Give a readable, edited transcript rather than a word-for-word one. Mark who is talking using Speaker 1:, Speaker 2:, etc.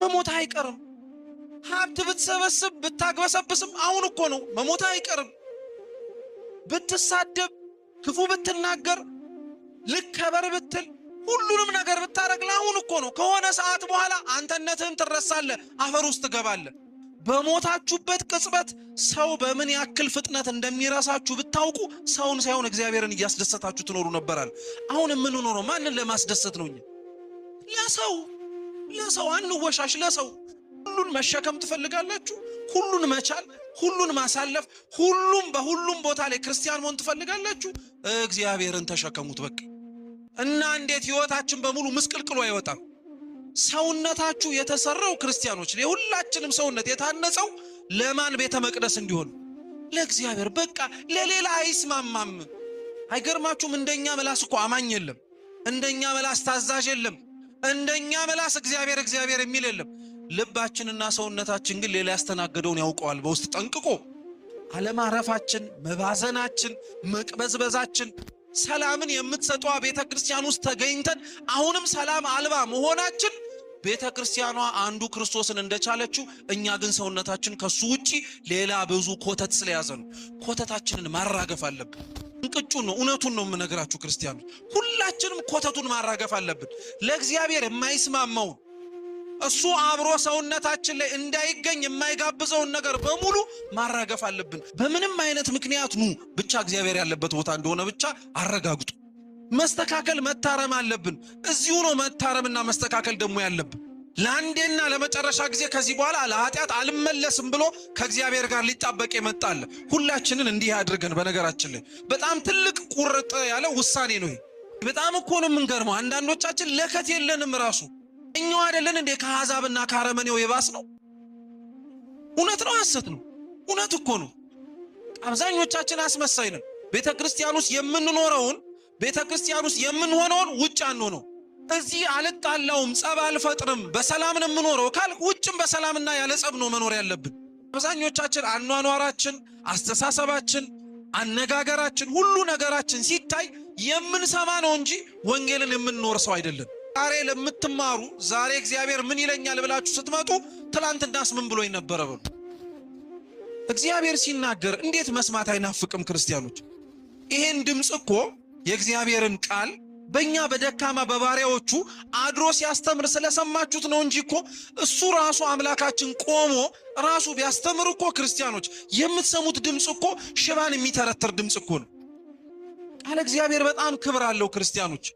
Speaker 1: መሞት አይቀርም። ሀብት ብትሰበስብ ብታግበሰብስም አሁን እኮ ነው መሞት አይቀርም። ብትሳደብ ክፉ ብትናገር ልከበር ብትል ሁሉንም ነገር ብታረግ አሁን እኮ ነው። ከሆነ ሰዓት በኋላ አንተነትህን ትረሳለህ፣ አፈር ውስጥ ትገባለህ። በሞታችሁበት ቅጽበት ሰው በምን ያክል ፍጥነት እንደሚረሳችሁ ብታውቁ ሰውን ሳይሆን እግዚአብሔርን እያስደሰታችሁ ትኖሩ ነበራል። አሁን ምን ሆኖ ነው? ማንን ለማስደሰት ነው? ለሰው አንወሻሽ። ለሰው ሁሉን መሸከም ትፈልጋላችሁ? ሁሉን መቻል፣ ሁሉን ማሳለፍ፣ በሁሉም ቦታ ላይ ክርስቲያን መሆን ትፈልጋላችሁ? እግዚአብሔርን ተሸከሙት በቃ። እና እንዴት ህይወታችን በሙሉ ምስቅልቅሉ አይወጣም? ሰውነታችሁ የተሰራው ክርስቲያኖች የሁላችንም ሰውነት የታነጸው ለማን? ቤተ መቅደስ እንዲሆን ለእግዚአብሔር። በቃ ለሌላ አይስማማም። አይገርማችሁም? እንደኛ መላስ እኮ አማኝ የለም፣ እንደኛ መላስ ታዛዥ የለም፣ እንደኛ መላስ እግዚአብሔር የሚል የለም። ልባችንና ሰውነታችን ግን ሌላ ያስተናገደውን ያውቀዋል በውስጥ ጠንቅቆ። አለማረፋችን፣ መባዘናችን፣ መቅበዝበዛችን ሰላምን የምትሰጠዋ ቤተ ክርስቲያን ውስጥ ተገኝተን አሁንም ሰላም አልባ መሆናችን ቤተ ክርስቲያኗ አንዱ ክርስቶስን እንደቻለችው እኛ ግን ሰውነታችን ከሱ ውጪ ሌላ ብዙ ኮተት ስለያዘ ነው። ኮተታችንን ማራገፍ አለብን። እንቅጩን ነው፣ እውነቱን ነው የምነግራችሁ ክርስቲያኖች። ሁላችንም ኮተቱን ማራገፍ አለብን። ለእግዚአብሔር የማይስማማው እሱ አብሮ ሰውነታችን ላይ እንዳይገኝ የማይጋብዘውን ነገር በሙሉ ማራገፍ አለብን። በምንም አይነት ምክንያት ብቻ እግዚአብሔር ያለበት ቦታ እንደሆነ ብቻ አረጋግጡ። መስተካከል መታረም አለብን። እዚሁ ነው መታረምና መስተካከል ደግሞ ያለብን። ለአንዴና ለመጨረሻ ጊዜ ከዚህ በኋላ ለኃጢአት አልመለስም ብሎ ከእግዚአብሔር ጋር ሊጣበቅ የመጣለ ሁላችንን እንዲህ ያድርገን። በነገራችን ላይ በጣም ትልቅ ቁርጥ ያለ ውሳኔ ነው። በጣም እኮ ነው የምንገርመው። አንዳንዶቻችን ለከት የለንም ራሱ እኛው አይደለን እንዴ ከአሕዛብና ከአረመኔው የባስ ነው? እውነት ነው ሐሰት ነው? እውነት እኮ ነው። አብዛኞቻችን አስመሳይ ነን። ቤተክርስቲያን ውስጥ የምንኖረውን ቤተክርስቲያን ውስጥ የምንሆነውን ውጭ አንሆነው። እዚህ አልጣላውም፣ ጸብ አልፈጥርም፣ በሰላም ነው የምኖረው ካል ውጭም በሰላምና ያለ ጸብ ነው መኖር ያለብን። አብዛኞቻችን አኗኗራችን፣ አስተሳሰባችን፣ አነጋገራችን፣ ሁሉ ነገራችን ሲታይ የምንሰማ ነው እንጂ ወንጌልን የምንኖር ሰው አይደለም። ዛሬ ለምትማሩ ዛሬ እግዚአብሔር ምን ይለኛል ብላችሁ ስትመጡ ትላንትናስ ምን ብሎኝ ነበር በሉ። እግዚአብሔር ሲናገር እንዴት መስማት አይናፍቅም ክርስቲያኖች? ይሄን ድምጽ እኮ የእግዚአብሔርን ቃል በእኛ በደካማ በባሪያዎቹ አድሮ ሲያስተምር ስለሰማችሁት ነው እንጂ እኮ እሱ ራሱ አምላካችን ቆሞ ራሱ ቢያስተምር እኮ ክርስቲያኖች የምትሰሙት ድምጽ እኮ ሽባን የሚተረተር ድምጽ እኮ ነው። ቃል እግዚአብሔር በጣም ክብር አለው ክርስቲያኖች።